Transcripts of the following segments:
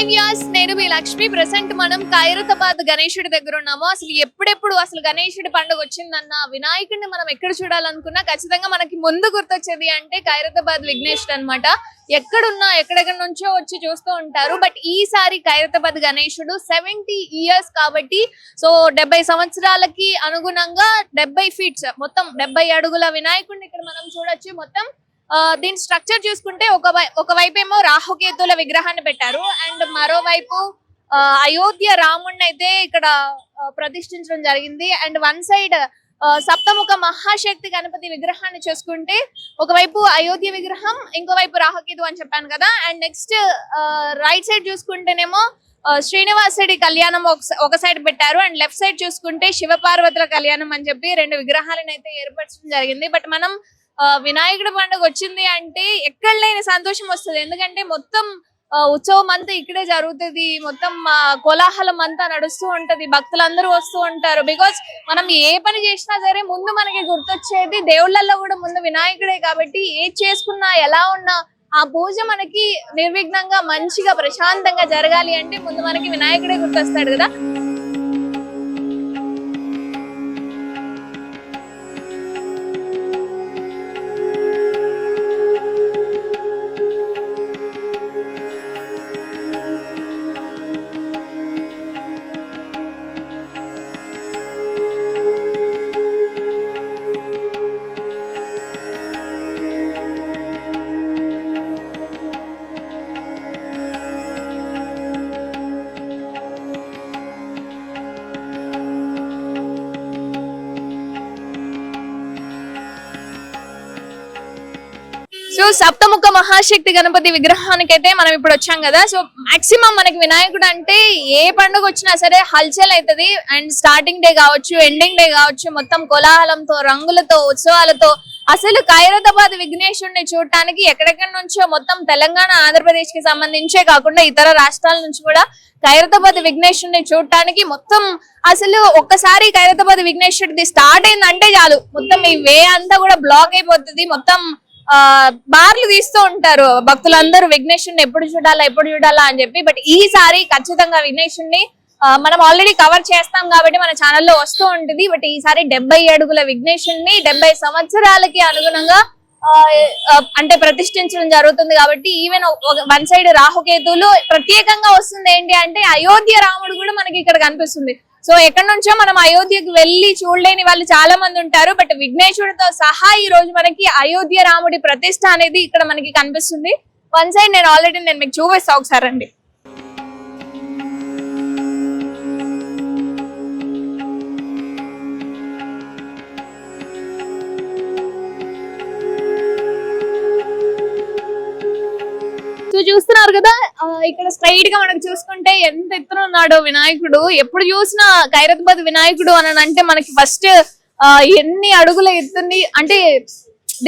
Hi Vyas, నేను మీ Lakshmi. Present మనం ఖైరతాబాద్ గణేశుడి దగ్గర ఉన్నాము. అసలు ఎప్పుడెప్పుడు అసలు గణేశుడి పండుగ వచ్చిందన్న వినాయకుడిని మనం ఎక్కడ చూడాలనుకున్నా ఖచ్చితంగా మనకి ముందు గుర్తొచ్చేది అంటే ఖైరతాబాద్ విఘ్నేశుడు అన్నమాట. ఎక్కడున్నా ఎక్కడెక్కడ నుంచో వచ్చి చూస్తూ ఉంటారు. బట్ ఈసారి ఖైరతాబాద్ గణేశుడు 70 years కాబట్టి, సో 70 సంవత్సరాలకి అనుగుణంగా 70 feet మొత్తం 70 అడుగుల వినాయకుడిని ఇక్కడ మనం చూడొచ్చు. మొత్తం దీని స్ట్రక్చర్ చూసుకుంటే ఒకవైపు ఏమో రాహుకేతుల విగ్రహాన్ని పెట్టారు, అండ్ మరోవైపు అయోధ్య రాముడిని అయితే ఇక్కడ ప్రతిష్ఠించడం జరిగింది. అండ్ వన్ సైడ్ సప్తముఖ మహాశక్తి గణపతి విగ్రహాన్ని చూసుకుంటే ఒకవైపు అయోధ్య విగ్రహం, ఇంకోవైపు రాహుకేతు అని చెప్పాను కదా. అండ్ నెక్స్ట్ రైట్ సైడ్ చూసుకుంటేనేమో శ్రీనివాసుడి కళ్యాణం ఒక సైడ్ పెట్టారు, అండ్ లెఫ్ట్ సైడ్ చూసుకుంటే శివపార్వతుల కళ్యాణం అని చెప్పి రెండు విగ్రహాలను అయితే ఏర్పరచడం జరిగింది. బట్ మనం వినాయకుడి పండుగ వచ్చింది అంటే ఎక్కడ లేని సంతోషం వస్తుంది. ఎందుకంటే మొత్తం ఉత్సవం అంతా ఇక్కడే జరుగుతుంది, మొత్తం కోలాహలం అంతా నడుస్తూ ఉంటది, భక్తులందరూ వస్తూ ఉంటారు. బికాస్ మనం ఏ పని చేసినా సరే ముందు మనకి గుర్తొచ్చేది దేవుళ్ళల్లో కూడా ముందు వినాయకుడే. కాబట్టి ఏది చేసుకున్నా ఎలా ఉన్నా ఆ పూజ మనకి నిర్విఘ్నంగా మంచిగా ప్రశాంతంగా జరగాలి అంటే ముందు మనకి వినాయకుడే గుర్తొస్తాడు కదా. సో సప్తముఖ మహాశక్తి గణపతి విగ్రహానికి అయితే మనం ఇప్పుడు వచ్చాం కదా. సో మాక్సిమం మనకి వినాయకుడు అంటే ఏ పండుగ వచ్చినా సరే హల్చల్ అవుతుంది. అండ్ స్టార్టింగ్ డే కావచ్చు, ఎండింగ్ డే కావచ్చు, మొత్తం కోలాహలంతో, రంగులతో, ఉత్సవాలతో. అసలు ఖైరతాబాద్ విఘ్నేశుడిని చూడటానికి ఎక్కడెక్కడి నుంచో మొత్తం తెలంగాణ, ఆంధ్రప్రదేశ్ కి సంబంధించే కాకుండా ఇతర రాష్ట్రాల నుంచి కూడా ఖైరతాబాద్ విఘ్నేశుడిని చూడటానికి మొత్తం అసలు ఒక్కసారి ఖైరతాబాద్ విఘ్నేశుడిది స్టార్ట్ అయిందంటే చాలు మొత్తం ఈ వే అంతా కూడా బ్లాక్ అయిపోతుంది. మొత్తం బార్లు తీస్తూ ఉంటారు భక్తులందరూ విఘ్నేశుడిని ఎప్పుడు చూడాలా అని చెప్పి. బట్ ఈసారి ఖచ్చితంగా విఘ్నేశుడిని మనం ఆల్రెడీ కవర్ చేస్తాం కాబట్టి మన ఛానల్లో వస్తూ ఉంటుంది. బట్ ఈసారి 70 అడుగుల విఘ్నేశుడిని 70 సంవత్సరాలకి అనుగుణంగా అంటే ప్రతిష్ఠించడం జరుగుతుంది. కాబట్టి ఈవెన్ వన్ సైడ్ రాహుకేతులు ప్రత్యేకంగా వస్తుంది. ఏంటి అంటే అయోధ్య రాముడు కూడా మనకి ఇక్కడ కనిపిస్తుంది. సో ఎక్కడి నుంచో మనం అయోధ్యకు వెళ్ళి చూడలేని వాళ్ళు చాలా మంది ఉంటారు. బట్ విఘ్నేశుడితో సహా ఈ రోజు మనకి అయోధ్య రాముడి ప్రతిష్ట అనేది ఇక్కడ మనకి కనిపిస్తుంది. వన్ సైడ్ నేను మీకు చూపిస్తా ఒకసారి అండి. చూస్తున్నారు కదా, ఇక్కడ స్ట్రైట్ గా మనకు చూసుకుంటే ఎంత ఎత్తున ఉన్నాడో వినాయకుడు. ఎప్పుడు చూసినా ఖైరతాబాద్ వినాయకుడు అని అంటే మనకి ఫస్ట్ ఎన్ని అడుగుల ఎత్తుంది అంటే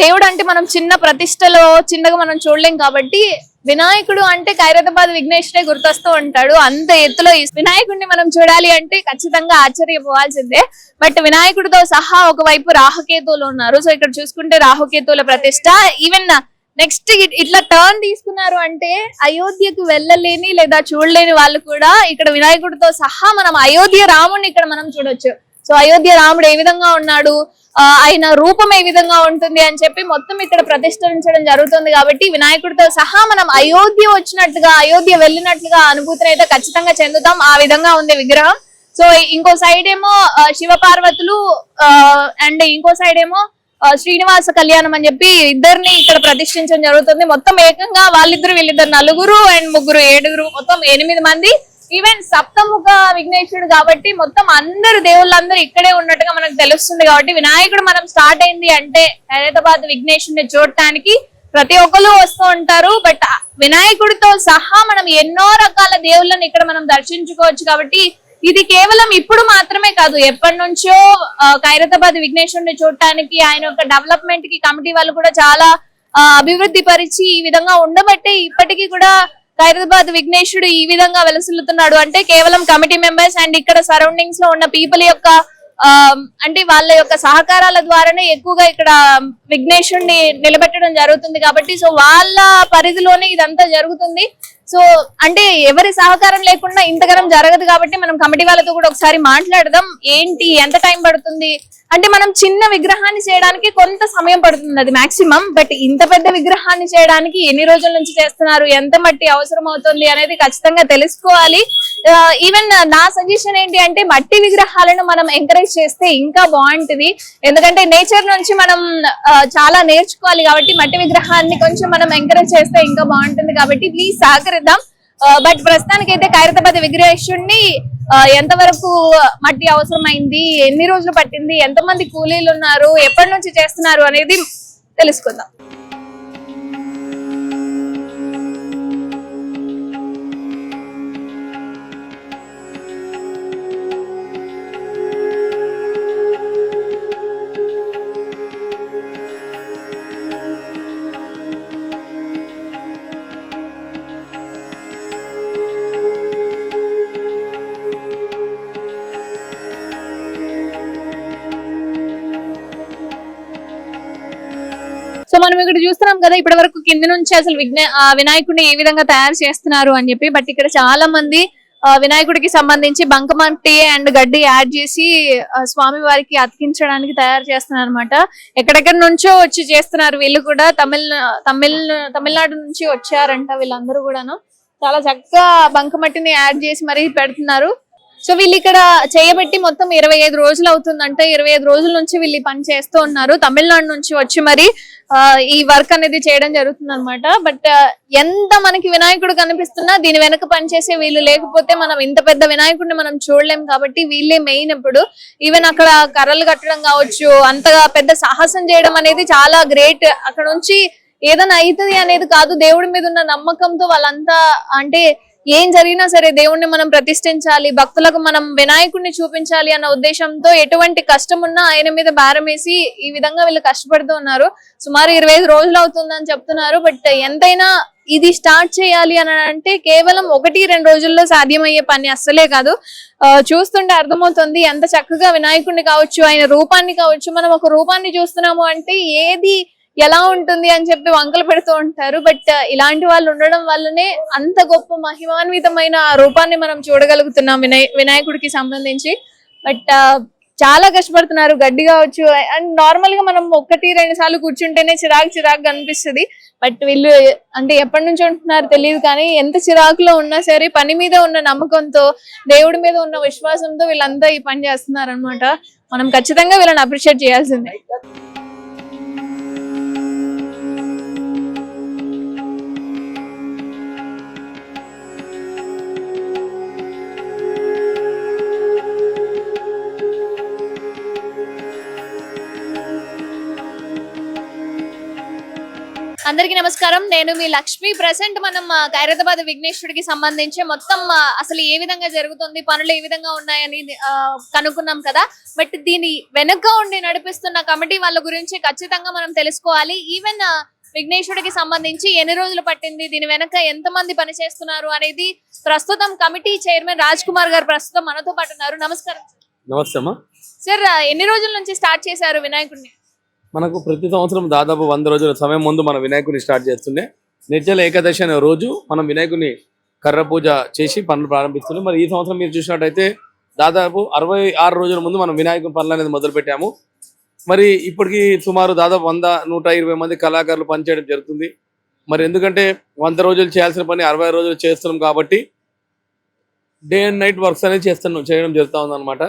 దేవుడు అంటే మనం చిన్న ప్రతిష్టలో చిన్నగా మనం చూడలేం. కాబట్టి వినాయకుడు అంటే ఖైరతాబాద్ విఘ్నేశ్వరే గుర్తొస్తూ ఉంటాడు. అంత ఎత్తులో వినాయకుడిని మనం చూడాలి అంటే ఖచ్చితంగా ఆశ్చర్యపోవాల్సిందే. బట్ వినాయకుడితో సహా ఒకవైపు రాహుకేతువులు ఉన్నారు. సో ఇక్కడ చూసుకుంటే రాహుకేతువుల ప్రతిష్ట. ఈవెన్ నెక్స్ట్ ఇట్లా టర్న్ తీసుకున్నారు అంటే అయోధ్యకు వెళ్ళలేని లేదా చూడలేని వాళ్ళు కూడా ఇక్కడ వినాయకుడితో సహా మనం అయోధ్య రాముడిని ఇక్కడ మనం చూడొచ్చు. సో అయోధ్య రాముడు ఏ విధంగా ఉన్నాడు, ఆయన రూపం ఏ విధంగా ఉంటుంది అని చెప్పి మొత్తం ఇక్కడ ప్రతిష్ఠించడం జరుగుతుంది. కాబట్టి వినాయకుడితో సహా మనం అయోధ్య వచ్చినట్టుగా, అయోధ్య వెళ్ళినట్లుగా అనుభూతిని అయితే ఖచ్చితంగా చెందుతాం. ఆ విధంగా ఉంది విగ్రహం. సో ఇంకో సైడ్ ఏమో శివపార్వతులు, అండ్ ఇంకో సైడ్ ఏమో శ్రీనివాస కళ్యాణం అని చెప్పి ఇద్దరిని ఇక్కడ ప్రతిష్ఠించడం జరుగుతుంది. మొత్తం ఏకంగా వీళ్ళిద్దరు నలుగురు అండ్ ముగ్గురు 7, మొత్తం 8 మంది. ఈవెన్ సప్తముఖ విఘ్నేశుడు కాబట్టి మొత్తం అందరు దేవుళ్ళందరూ ఇక్కడే ఉన్నట్టుగా మనకు తెలుస్తుంది. కాబట్టి వినాయకుడు మనం స్టార్ట్ అయింది అంటే ఖైరతాబాద్ విఘ్నేశుడిని చూడటానికి ప్రతి ఒక్కరు వస్తూ ఉంటారు. బట్ వినాయకుడితో సహా మనం ఎన్నో రకాల దేవుళ్ళని ఇక్కడ మనం దర్శించుకోవచ్చు. కాబట్టి ఇది కేవలం ఇప్పుడు మాత్రమే కాదు, ఎప్పటి నుంచో ఖైరతాబాద్ విఘ్నేశుడిని చూడటానికి ఆయన యొక్క డెవలప్మెంట్ కి కమిటీ వాళ్ళు కూడా చాలా అభివృద్ధి పరిచి ఈ విధంగా ఉండబట్టే ఇప్పటికీ కూడా ఖైరతాబాద్ విఘ్నేశుడు ఈ విధంగా వెలసిల్లుతున్నాడు. అంటే కేవలం కమిటీ మెంబర్స్ అండ్ ఇక్కడ సరౌండింగ్స్ లో ఉన్న పీపుల్ యొక్క అంటే వాళ్ళ యొక్క సహకారాల ద్వారానే ఎక్కువగా ఇక్కడ విఘ్నేశుడిని నిలబెట్టడం జరుగుతుంది. కాబట్టి సో వాళ్ళ పరిధిలోనే ఇదంతా జరుగుతుంది. సో అంటే ఎవరి సహకారం లేకుండా ఇంతగానం జరగదు కాబట్టి మనం కమిటీ వాళ్ళతో కూడా ఒకసారి మాట్లాడదాం. ఏంటి, ఎంత టైం పడుతుంది అంటే, మనం చిన్న విగ్రహాన్ని చేయడానికి కొంత సమయం పడుతుంది, అది మాక్సిమం. బట్ ఇంత పెద్ద విగ్రహాన్ని చేయడానికి ఎన్ని రోజుల నుంచి చేస్తున్నారు, ఎంత మట్టి అవసరం అవుతుంది అనేది ఖచ్చితంగా తెలుసుకోవాలి. ఈవెన్ నా సజెషన్ ఏంటి అంటే, మట్టి విగ్రహాలను మనం ఎంకరేజ్ చేస్తే ఇంకా బాగుంటుంది. ఎందుకంటే నేచర్ నుంచి మనం చాలా నేర్చుకోవాలి కాబట్టి మట్టి విగ్రహాన్ని కొంచెం మనం ఎంకరేజ్ చేస్తే ఇంకా బాగుంటుంది. కాబట్టి ప్లీజ్ సహకరిద్దాం. బట్ ప్రస్తుతానికి అయితే ఖైరతాబాద్ విగ్రహేశ్వరుని ఎంతవరకు మట్టి అవసరమైంది, ఎన్ని రోజులు పట్టింది, ఎంతమంది కూలీలు ఉన్నారు, ఎప్పటి నుంచి చేస్తున్నారు అనేది తెలుసుకుందాం. సో మనం ఇక్కడ చూస్తున్నాం కదా, ఇప్పటి వరకు కింద నుంచి అసలు వినాయకుడిని ఏ విధంగా తయారు చేస్తున్నారు అని చెప్పి. బట్ ఇక్కడ చాలా మంది వినాయకుడికి సంబంధించి బంకమట్టి అండ్ గడ్డి యాడ్ చేసి స్వామి వారికి అతికించడానికి తయారు చేస్తున్నారు అనమాట. ఎక్కడెక్కడ నుంచో వచ్చి చేస్తున్నారు వీళ్ళు కూడా. తమిళనాడు నుంచి వచ్చారంట వీళ్ళందరూ కూడాను. చాలా చక్కగా బంకమట్టిని యాడ్ చేసి మరీ పెడుతున్నారు. సో వీళ్ళు ఇక్కడ చేయబెట్టి మొత్తం 25 రోజులు అవుతుందంటే, 25 రోజుల నుంచి వీళ్ళు పని చేస్తూ ఉన్నారు. తమిళనాడు నుంచి వచ్చి మరి ఈ వర్క్ అనేది చేయడం జరుగుతుంది అనమాట. బట్ ఎంత మనకి వినాయకుడు కనిపిస్తున్నా దీని వెనక పనిచేసే వీళ్ళు లేకపోతే మనం ఇంత పెద్ద వినాయకుడిని మనం చూడలేం. కాబట్టి వీళ్ళే మెయిన్. ఇప్పుడు ఈవెన్ అక్కడ కర్రలు కట్టడం కావచ్చు, అంతగా పెద్ద సాహసం చేయడం అనేది చాలా గ్రేట్. అక్కడ నుంచి ఏదైనా అవుతుంది అనేది కాదు, దేవుడి మీద ఉన్న నమ్మకంతో వాళ్ళంతా అంటే ఏం జరిగినా సరే దేవుణ్ణి మనం ప్రతిష్ఠించాలి, భక్తులకు మనం వినాయకుడిని చూపించాలి అన్న ఉద్దేశంతో ఎటువంటి కష్టం ఉన్నా ఆయన మీద భారం వేసి ఈ విధంగా వీళ్ళు కష్టపడుతూ ఉన్నారు. సుమారు 25 రోజులు అవుతుందని చెప్తున్నారు. బట్ ఎంతైనా ఇది స్టార్ట్ చేయాలి అని అంటే కేవలం 1-2 రోజుల్లో సాధ్యమయ్యే పని అస్సలే కాదు. చూస్తుంటే అర్థమవుతుంది ఎంత చక్కగా వినాయకుడిని కావచ్చు, ఆయన రూపాన్ని కావచ్చు. మనం ఒక రూపాన్ని చూస్తున్నాము అంటే ఏది ఎలా ఉంటుంది అని చెప్పి వంకలు పెడుతూ ఉంటారు. బట్ ఇలాంటి వాళ్ళు ఉండడం వల్లనే అంత గొప్ప మహిమాన్వితమైన రూపాన్ని మనం చూడగలుగుతున్నాం వినాయకుడికి సంబంధించి. బట్ చాలా కష్టపడుతున్నారు. గడ్డి కావచ్చు, అండ్ నార్మల్ గా మనం 1-2 సార్లు కూర్చుంటేనే చిరాకు అనిపిస్తుంది. బట్ వీళ్ళు అంటే ఎప్పటి నుంచి ఉంటున్నారు తెలియదు, కానీ ఎంత చిరాకులో ఉన్నా సరే పని మీద ఉన్న నమ్మకంతో, దేవుడి మీద ఉన్న విశ్వాసంతో వీళ్ళంతా ఈ పని చేస్తున్నారు అనమాట. మనం ఖచ్చితంగా వీళ్ళని అప్రిషియేట్ చేయాల్సిందే. అందరికీ నమస్కారం, నేను మీ లక్ష్మి. ప్రెసెంట్ మనం ఖైరతాబాద్ విఘ్నేశ్వరుడికి సంబంధించి మొత్తం అసలు ఏ విధంగా జరుగుతుంది, పనులు ఏ విధంగా ఉన్నాయని కనుక్కున్నాం కదా. బట్ దీని వెనుక ఉండి నడిపిస్తున్న కమిటీ వాళ్ళ గురించి ఖచ్చితంగా మనం తెలుసుకోవాలి. ఈవెన్ విఘ్నేశ్వరుడికి సంబంధించి ఎన్ని రోజులు పట్టింది, దీని వెనక ఎంత మంది పనిచేస్తున్నారు అనేది ప్రస్తుతం కమిటీ చైర్మన్ రాజ్ కుమార్ గారు ప్రస్తుతం మనతో పాటు ఉన్నారు. నమస్కారం. నమస్తే అమ్మా. సార్, ఎన్ని రోజుల నుంచి స్టార్ట్ చేశారు వినాయకుడిని? మనకు ప్రతి సంవత్సరం దాదాపు 100 రోజుల సమయం ముందు మనం వినాయకుడిని స్టార్ట్ చేస్తుండే. నిర్జల ఏకాదశి అనే రోజు మనం వినాయకుడిని కర్ర పూజ చేసి పనులు ప్రారంభిస్తున్నాం. మరి ఈ సంవత్సరం మీరు చూసినట్టయితే దాదాపు 66 రోజుల ముందు మనం వినాయకుడి పనులు అనేది మొదలు పెట్టాము. మరి ఇప్పటికి సుమారు దాదాపు 100-120 మంది కళాకారులు పనిచేయడం జరుగుతుంది. మరి ఎందుకంటే 100 రోజులు చేయాల్సిన పని 60 రోజులు చేస్తున్నాం కాబట్టి డే అండ్ నైట్ వర్క్స్ అనేది చేయడం జరుగుతూ ఉందన్నమాట.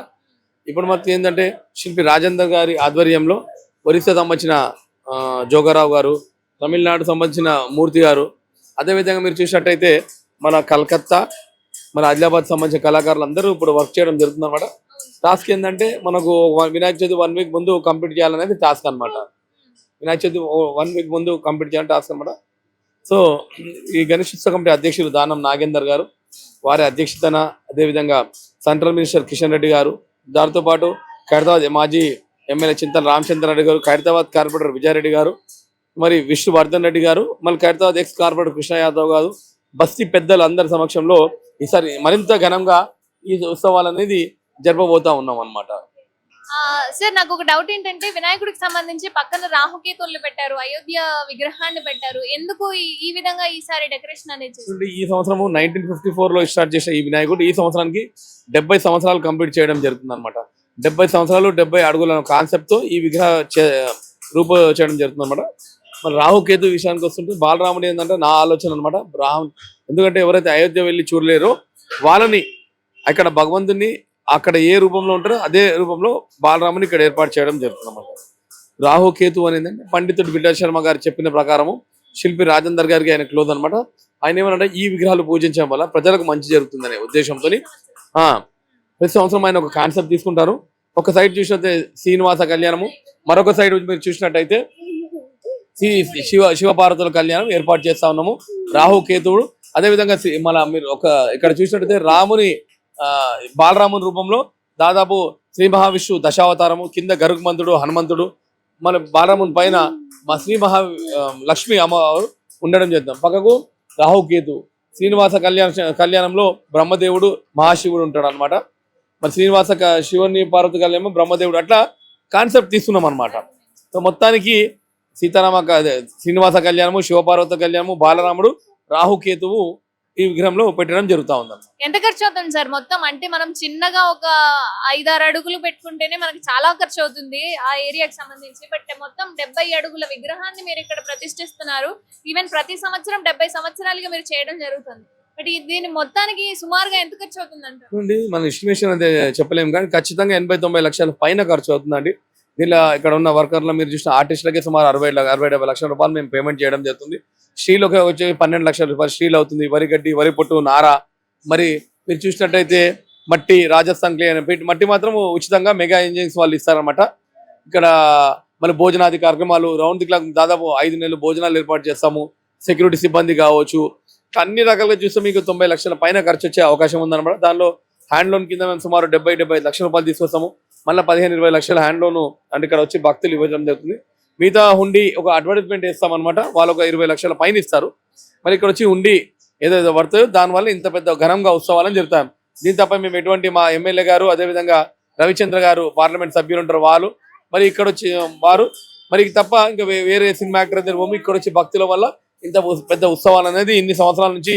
ఇప్పుడు మనకి ఏంటంటే శిల్పి రాజేందర్ గారి ఆధ్వర్యంలో ఒరిస్సా సంబంధించిన జోగారావు గారు, తమిళనాడు సంబంధించిన మూర్తి గారు, అదేవిధంగా మీరు చూసినట్టయితే మన కలకత్తా, మన ఆదిలాబాద్ సంబంధించిన కళాకారులు అందరూ ఇప్పుడు వర్క్ చేయడం జరుగుతుంది అనమాట. టాస్క్ ఏంటంటే మనకు వినాయక చవితి 1 వీక్ ముందు కంప్లీట్ చేయాలనేది టాస్క్ అనమాట. వినాయక చవితి 1 వీక్ ముందు కంప్లీట్ చేయాలని టాస్క్ అనమాట. సో ఈ గణేశోత్సవ కమిటీ అధ్యక్షులు దానం నాగేందర్ గారు, వారి అధ్యక్షతన, అదేవిధంగా సెంట్రల్ మినిస్టర్ కిషన్ రెడ్డి గారు, దాంతో పాటు ఖైరతాబాద్ మాజీ ఎమ్మెల్యే చింతల రామచంద్ర రెడ్డి గారు, ఖైరతాబాద్ కార్పొరేటర్ విజయారెడ్డి గారు, మరి విష్ణువర్ధన్ రెడ్డి గారు, మళ్ళీ ఖైరతాబాద్ ఎక్స్ కార్పొరేటర్ కృష్ణ యాదవ్ గారు, బస్తీ పెద్దలు అందరి సమక్షంలో ఈసారి మరింత ఘనంగా ఈ ఉత్సవాలు అనేది జరపబోతా ఉన్నాం అన్నమాట. సార్ నాకు ఒక డౌట్ ఏంటంటే వినాయకుడికి సంబంధించి పక్కన రాహుకేతుల్ని పెట్టారు, అయోధ్య విగ్రహాన్ని పెట్టారు. ఎందుకు ఈ విధంగా ఈసారి డెకరేషన్ అనేది చేశారు? చూడండి, ఈ సంవత్సరం 1954 లో స్టార్ట్ చేసిన ఈ వినాయకుడు ఈ సంవత్సరానికి 70 సంవత్సరాలు కంప్లీట్ చేయడం జరుగుతుంది అనమాట. 70 సంవత్సరాలు 70 అడుగుల కాన్సెప్ట్ తో ఈ విగ్రహ రూప చేయడం జరుగుతుంది అనమాట. మరి రాహుకేతు విషయానికి వస్తుంటే బాలరాముడు ఏంటంటే నా ఆలోచన అనమాట. ఎందుకంటే ఎవరైతే అయోధ్య వెళ్ళి చూడలేరో వాళ్ళని అక్కడ భగవంతుని అక్కడ ఏ రూపంలో ఉంటారో అదే రూపంలో బాలరాముని ఇక్కడ ఏర్పాటు చేయడం జరుగుతుంది అన్నమాట. రాహుకేతు అనేది పండితుడు బిడ్డ శర్మ గారు చెప్పిన ప్రకారము శిల్పి రాజేందర్ గారికి ఆయన క్లోజ్ అనమాట. ఆయన ఏమన్నా ఈ విగ్రహాలు పూజించడం వల్ల ప్రజలకు మంచి జరుగుతుందనే ఉద్దేశంతో ప్రతి సంవత్సరం ఆయన ఒక కాన్సెప్ట్ తీసుకుంటారు. ఒక సైడ్ చూసినట్టే శ్రీనివాస కళ్యాణము, మరొక సైడ్ మీరు చూసినట్టయితే శివపార్వతుల కళ్యాణం ఏర్పాటు చేస్తా ఉన్నాము. రాహుకేతువుడు అదేవిధంగా మీరు ఇక్కడ చూసినట్టయితే రాముని బాలరాముని రూపంలో దాదాపు శ్రీ మహావిష్ణు దశావతారము, కింద గరుగ్మంతుడు హనుమంతుడు, మన బాలరాముని పైన మా లక్ష్మి అమ్మవారు ఉండడం చేద్దాం. పక్కకు రాహుకేతు శ్రీనివాస కళ్యాణంలో బ్రహ్మదేవుడు మహాశివుడు ఉంటాడు అనమాట. మరి శివుని పార్వతి కళ్యాణం బ్రహ్మదేవుడు, అట్లా కాన్సెప్ట్ తీసుకున్నాం అనమాట. సో మొత్తానికి శ్రీనివాస కళ్యాణము, శివపార్వతి కళ్యాణము, బాలరాముడు, రాహుకేతువు ఈ విగ్రహంలో పెట్టడం జరుగుతా ఉందన్న. ఎంత ఖర్చు అవుతుంది సార్ మొత్తం? అంటే మనం చిన్నగా ఒక 5-6 అడుగులు పెట్టుకుంటేనే మనకి చాలా ఖర్చు అవుతుంది ఆ ఏరియాకి సంబంధించి. బట్ మొత్తం 70 అడుగుల విగ్రహాన్ని మీరు ఇక్కడ ప్రతిష్ఠిస్తున్నారు. ఈవెన్ ప్రతి సంవత్సరం 70 సంవత్సరాలుగా మీరు చేయడం జరుగుతుంది. బట్ దీని మొత్తానికి సుమారుగా ఎంత ఖర్చు అవుతుంది అంటే మన ఎస్టిమేషన్ అయితే చెప్పలేము, కానీ ఖచ్చితంగా 80-90 లక్షల పైన ఖర్చు అవుతుందండి. దీనిలో ఇక్కడ ఉన్న వర్కర్లు మీరు చూసిన ఆర్టిస్టులకే సుమారు 60-70 లక్షల రూపాయలు మేము పేమెంట్ చేయడం జరుగుతుంది. స్టీల్ వచ్చి 12 లక్షల రూపాయలు స్టీల్ అవుతుంది. వరి గడ్డి, వరి పొట్టు, నార, మరి మీరు చూసినట్టయితే మట్టి, రాజస్థాన్ క్లే మట్టి మాత్రం ఉచితంగా మెగా ఇంజనీర్స్ వాళ్ళు ఇస్తారనమాట. ఇక్కడ మళ్ళీ భోజనాది కార్యక్రమాలు రౌండ్ ది క్లాక్ దాదాపు 5 నెలలు భోజనాలు ఏర్పాటు చేస్తాము. సెక్యూరిటీ సిబ్బంది కావచ్చు, అన్ని రకాలుగా చూస్తే మీకు 90 లక్షల పైన ఖర్చు వచ్చే అవకాశం ఉందన్నమాట. దానిలో హ్యాండ్ లోన్ కింద మేము సుమారు 70-75 లక్షల రూపాయలు తీసుకొస్తాము. మళ్ళీ 15-20 లక్షల హ్యాండ్ లోన్ అంటే ఇక్కడ వచ్చి భక్తులు ఇవ్వడం జరుగుతుంది. మిగతా హుండీ ఒక అడ్వర్టైజ్మెంట్ వేస్తామన్నమాట, వాళ్ళు ఒక 20 లక్షల పైన ఇస్తారు. మరి ఇక్కడ వచ్చి హుండీ ఏదైతే పడుతుందో దానివల్ల ఇంత పెద్ద ఘనంగా ఉత్సవాలని జరుగుతాం. దీని తప్ప మేము ఎటువంటి మా ఎమ్మెల్యే గారు, అదేవిధంగా రవిచంద్ర గారు పార్లమెంట్ సభ్యులు ఉంటారు వాళ్ళు, మరి ఇక్కడ వచ్చి వారు, మరి తప్ప ఇంకా వేరే సినిమా యాక్టర్ దగ్గర ఇక్కడ వచ్చి భక్తుల వల్ల ఇంత పెద్ద ఉత్సవాలు అనేది ఇన్ని సంవత్సరాల నుంచి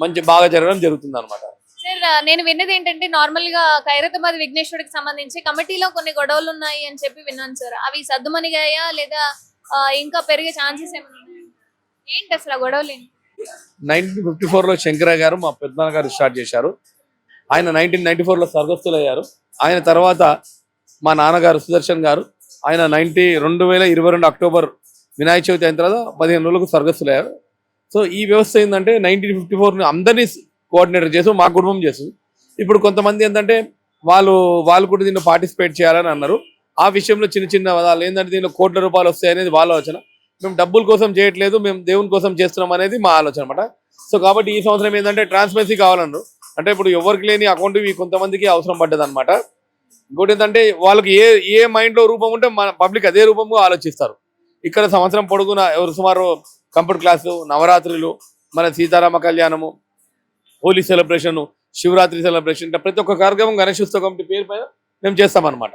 మంచి బాగా జరగడం జరుగుతుంది అనమాట. సార్ నేను విన్నది ఏంటంటే నార్మల్ గా ఖైరతాబాద్ విఘ్నేశ్వరుడికి సంబంధించి కమిటీలో కొన్ని గొడవలు ఉన్నాయి అని చెప్పి విన్నాను సార్. అవి సద్దుమణిగాయా లేదా ఇంకా పెరిగే ఛాన్సెస్ ఏమైనా ఉన్నాయా? ఏంటి అసలు ఆ గొడవలు ఏంటి? 1954లో శంకరయ్య గారు మా పెద్దనాన్న గారు స్టార్ట్ చేశారు. ఆయన 1994లో స్వర్గస్థులు అయ్యారు. ఆయన తర్వాత మా నాన్నగారు సుదర్శన్ గారు ఆయన 2022 అక్టోబర్ వినాయక చవితి అయిన తర్వాత 15 రోజులకు స్వర్గస్థులు అయ్యారు. సో ఈ వ్యవస్థ ఏంటంటే 1954 అందరినీ కోఆర్డినేటర్ చేసి మా కుటుంబం చేస్తుంది. ఇప్పుడు కొంతమంది ఏంటంటే వాళ్ళు కూడా దీన్ని పార్టిసిపేట్ చేయాలని అన్నారు. ఆ విషయంలో చిన్న వాళ్ళు ఏంటంటే దీనిలో కోట్ల రూపాయలు వస్తాయి అనేది వాళ్ళ ఆలోచన. మేము డబ్బుల కోసం చేయట్లేదు, మేము దేవుని కోసం చేస్తున్నాం అనేది మా ఆలోచన అనమాట. సో కాబట్టి ఈ సంవత్సరం ఏంటంటే ట్రాన్స్పరెన్సీ కావాలన్నారు. అంటే ఇప్పుడు ఎవరికి లేని అకౌంట్ కొంతమందికి అవసరం పడ్డది అనమాట. ఇంకోటి ఏంటంటే వాళ్ళకి ఏ మైండ్లో రూపం ఉంటే మన పబ్లిక్ అదే రూపంగా ఆలోచిస్తారు. ఇక్కడ సంవత్సరం పొడుగున ఎవరు సుమారు కంప్యూటర్ క్లాసు, నవరాత్రులు, మన సీతారామ కళ్యాణము, హోలీ సెలబ్రేషన్, శివరాత్రి సెలబ్రేషన్, ఇట్లా ప్రతి ఒక్క కార్యక్రమం గణేశోత్సవ కమిటీ పేరు పైన మేము చేస్తామన్నమాట.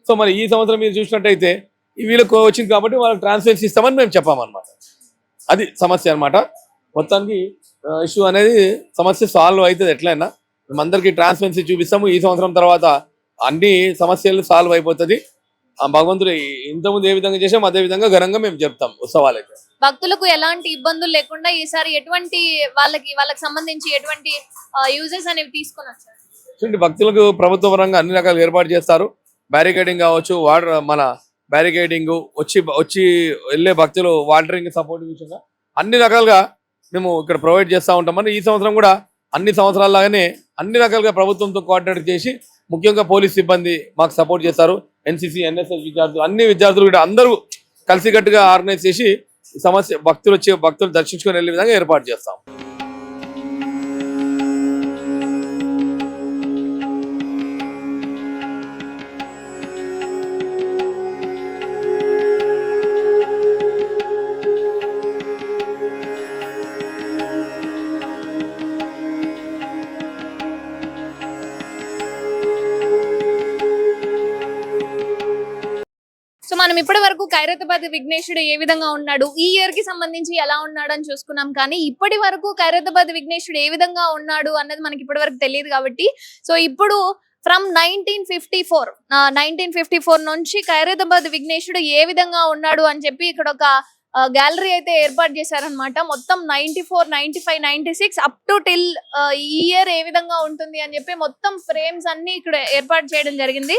సో మరి ఈ సంవత్సరం మీరు చూసినట్టయితే వీళ్ళకు వచ్చింది కాబట్టి వాళ్ళకి ట్రాన్స్ఫరెన్స్ ఇస్తామని మేము చెప్పామన్నమాట. అది సమస్య అనమాట. మొత్తానికి ఇష్యూ అనేది సమస్య సాల్వ్ అవుతుంది. ఎట్లయినా మేము అందరికీ ట్రాన్స్పరెన్సీ చూపిస్తాము. ఈ సంవత్సరం తర్వాత అన్ని సమస్యలు సాల్వ్ అయిపోతుంది. ఆ భగవంతుడు ఇంతకుముందు ఏ విధంగా చేసాం అదే విధంగా ఘనంగా మేము చెప్తాం ఉత్సవాలు అయితే. భక్తులకు ఎలాంటి ఇబ్బందులు లేకుండా ఈసారి ఎటువంటి వాళ్ళకి సంబంధించి ఎటువంటి యూజెస్ అనేవి తీసుకున్నారు సార్? చూడండి, భక్తులకు ప్రభుత్వ పరంగా అన్ని రకాలు ఏర్పాటు చేస్తారు. బ్యారికేడింగ్ కావచ్చు, మన బ్యారికేడింగ్ వచ్చి వెళ్ళే భక్తులు వాటరింగ్ సపోర్ట్ విషయంగా అన్ని రకాలుగా మేము ఇక్కడ ప్రొవైడ్ చేస్తూ ఉంటామని ఈ సంవత్సరం కూడా అన్ని సంవత్సరాల్లాగానే అన్ని రకాలుగా ప్రభుత్వంతో కోఆర్డినేట్ చేసి ముఖ్యంగా పోలీస్ సిబ్బంది మాకు సపోర్ట్ చేస్తారు. ఎన్సీసీ, ఎన్ఎస్ఎస్ విద్యార్థులు, అన్ని విద్యార్థులు కూడా అందరూ కలిసికట్టుగా ఆర్గనైజ్ చేసి భక్తులు దర్శించుకొని వెళ్ళే విధంగా ఏర్పాటు చేస్తాం. ఇప్పటి వరకు ఖైరతాబాద్ విఘ్నేశుడు ఏ విధంగా ఉన్నాడు, ఈ ఇయర్ కి సంబంధించి ఎలా ఉన్నాడు అని చూసుకున్నాం. కానీ ఇప్పటి వరకు ఖైరతాబాద్ విఘ్నేశుడు ఏ విధంగా ఉన్నాడు అన్నది మనకి ఇప్పటి వరకు తెలియదు కాబట్టి, సో ఇప్పుడు ఫ్రమ్ 1954 నుంచి ఖైరతాబాద్ విఘ్నేశుడు ఏ విధంగా ఉన్నాడు అని చెప్పి ఇక్కడ ఒక గ్యాలరీ అయితే ఏర్పాటు చేశారనమాట. మొత్తం 94, 95, 96 అప్ టు టిల్ ఈ ఇయర్ ఏ విధంగా ఉంటుంది అని చెప్పి మొత్తం ఫ్రేమ్స్ అన్ని ఇక్కడ ఏర్పాటు చేయడం జరిగింది.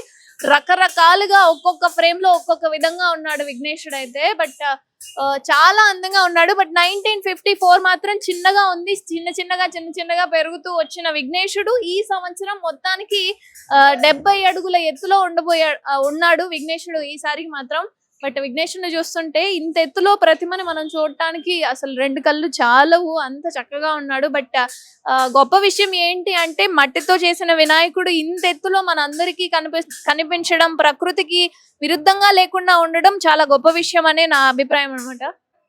రకరకాలుగా ఒక్కొక్క ఫ్రేమ్ లో ఒక్కొక్క విధంగా ఉన్నాడు విఘ్నేశుడు అయితే. బట్ చాలా అందంగా ఉన్నాడు. బట్ 1954 మాత్రం చిన్నగా ఉంది. చిన్న చిన్నగా పెరుగుతూ వచ్చిన విఘ్నేశుడు ఈ సంవత్సరం మొత్తానికి 70 అడుగుల ఎత్తులో ఉన్నాడు విఘ్నేశుడు ఈసారికి మాత్రం. బట్ విఘ్నేశుడిని చూస్తుంటే ఇంత ఎత్తులో ప్రతిమని మనం చూడటానికి అసలు 2 కళ్ళు చాలవు, అంత చక్కగా ఉన్నాడు. బట్ గొప్ప విషయం ఏంటి అంటే మట్టితో చేసిన వినాయకుడు ఇంత ఎత్తులో మన అందరికీ కనిపించడం, ప్రకృతికి విరుద్ధంగా లేకుండా ఉండడం చాలా గొప్ప విషయం అనే నా అభిప్రాయం అనమాట.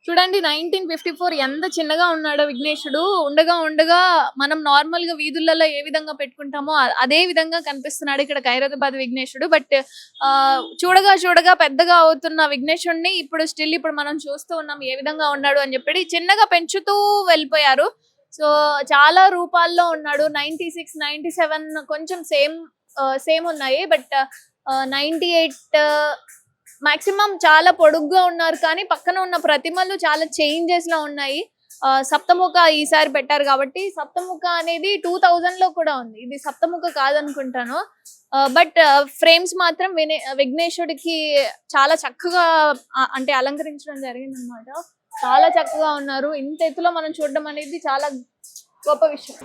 చూడండి 1954 ఎంత చిన్నగా ఉన్నాడో విఘ్నేశుడు. ఉండగా మనం నార్మల్ గా వీధులలో ఏ విధంగా పెట్టుకుంటామో అదే విధంగా కనిపిస్తున్నాడు ఇక్కడ ఖైరతాబాద్ విఘ్నేశుడు. బట్ చూడగా పెద్దగా అవుతున్న విఘ్నేశుడిని ఇప్పుడు మనం చూస్తూ ఉన్నాం ఏ విధంగా ఉన్నాడు అని చెప్పి. చిన్నగా పెంచుతూ వెళ్ళిపోయారు. సో చాలా రూపాల్లో ఉన్నాడు. 96, 97 కొంచెం సేమ్ ఉన్నాయి. బట్ 98 మాక్సిమం చాలా పొడుగ్గా ఉన్నారు. కానీ పక్కన ఉన్న ప్రతిమలు చాలా చేంజెస్ లో ఉన్నాయి. సప్తముఖ ఈసారి పెట్టారు కాబట్టి సప్తముఖ అనేది 2000 లో కూడా ఉంది. ఇది సప్తముఖ కాదనుకుంటాను. బట్ ఫ్రేమ్స్ మాత్రం విఘ్నేశుడికి చాలా చక్కగా అంటే అలంకరించడం జరిగింది అనమాట. చాలా చక్కగా ఉన్నారు. ఇంత ఎత్తులో మనం చూడడం అనేది చాలా గొప్ప విషయం.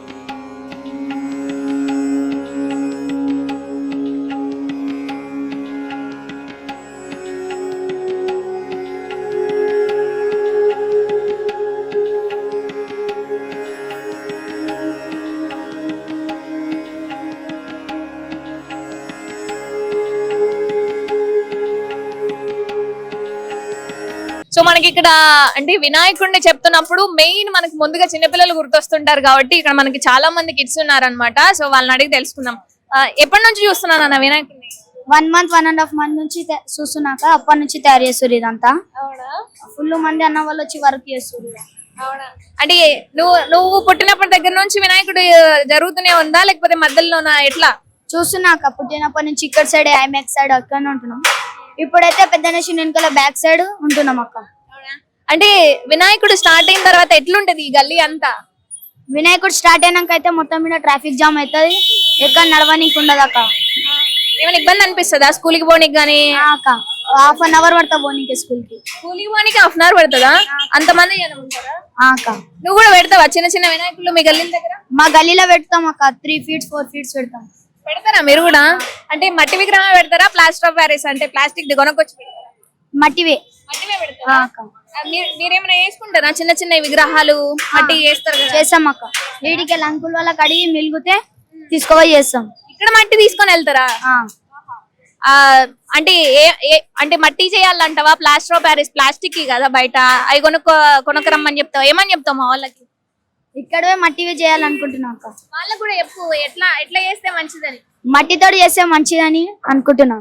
సో మనకి ఇక్కడ అంటే వినాయకుడిని చెప్తున్నప్పుడు మెయిన్ మనకి ముందుగా చిన్నపిల్లలు గుర్తొస్తుంటారు కాబట్టి ఇక్కడ మనకి చాలా మంది కిడ్స్ ఉన్నారనమాట. సో వాళ్ళని అడిగి తెలుసుకుందాం. ఎప్పటి నుంచి చూస్తున్నాను అన్న వినాయకుడిని? 1 month, 1.5 month నుంచి చూస్తున్నాక అప్పటి నుంచి తయారు చేస్తారు. ఇదంతా ఫుల్ మంది అన్న వాళ్ళు వచ్చి వర్క్ చేస్తారు. అంటే నువ్వు పుట్టినప్పటి దగ్గర నుంచి వినాయకుడు జరుగుతూనే ఉందా లేకపోతే మధ్యలోనా ఎట్లా? చూస్తున్నాక పుట్టినప్పటి నుంచి ఇక్కడ సైడ్ ఐమాక్స్ సైడ్ అక్కడనే ఉంటున్నాం. ఇప్పుడైతే పెద్ద నేషన్ వెనకాల బ్యాక్ సైడ్ ఉంటున్నాం అక్క. అంటే వినాయకుడు స్టార్ట్ అయిన తర్వాత ఎట్లుంటది ఈ గల్లీ అంతా? వినాయకుడు స్టార్ట్ అయినాక అయితే మొత్తం మీద ట్రాఫిక్ జామ్ అవుతుంది. ఎక్కడ నడవనీకి ఉండదు అక్క. ఏమైనా ఇబ్బంది అనిపిస్తుందా స్కూల్ కి పోనీకి గానీ? అక్క 1/2 hour పడతా పోనీకి స్కూల్ కి. స్కూల్ కి పోనీకి 1/2 hour పడుతుందా? అంతమంది జనం ఉంటారా? అక్క నువ్వు కూడా పెడతావా చిన్న వినాయకులు మీ గల్లీ దగ్గర? మా గల్లీలో పెడతాం అక్క. 3 feet 4 feet పెడతాం. పెడతారా మీరు కూడా? అంటే మట్టి విగ్రహం పెడతారా ప్లాస్టర్ ఆఫ్ ప్యారిస్ అంటే ప్లాస్టిక్ కొనుక్కొచ్చి పెడతారా? మట్టివే పెడతారా? మీరేమైనా వేసుకుంటారా చిన్న విగ్రహాలు మట్టి వేస్తారు కదా? చేస్తాం అక్క. వీడికి అంకుల్ వాళ్ళ కడిగి మిలుగుతే తీసుకుపోయి చేస్తాం. ఇక్కడ మట్టి తీసుకొని వెళ్తారా? అంటే అంటే మట్టి చేయాలంటావా? ప్లాస్టర్ ఆఫ్ ప్యారిస్ ప్లాస్టిక్ కదా బయట, అవి కొనుక్కరమ్మని చెప్తావా? ఏమని చెప్తావు మా వాళ్ళకి? ఇక్కడే మట్టివే చేయాలనుకుంటున్నాం అక్క. వాళ్ళకు కూడా చెప్పు ఎట్లా చేస్తే మంచిదని. మట్టితో చేస్తే మంచిదని అనుకుంటున్నా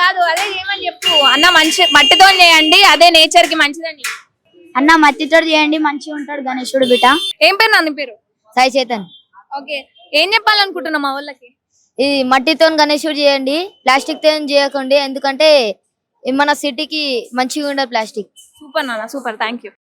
కాదు, అదే ఏమని చెప్పు అన్న. మట్టితో చేయండి, అదే నేచర్ కి మంచిదని. అన్న మట్టితో చేయండి మంచిగా ఉంటాడు గణేశుడు బిట. ఏం పేరు నాన్న పేరు? సాయి చైతన్. ఓకే, ఏం చెప్పాలనుకుంటున్నా మా వాళ్ళకి? ఇది మట్టితో గణేశుడు చేయండి, ప్లాస్టిక్ తో చేయకండి. ఎందుకంటే మన సిటీకి మంచిగా ఉండదు ప్లాస్టిక్. సూపర్ నాన్న, సూపర్, థ్యాంక్ యూ.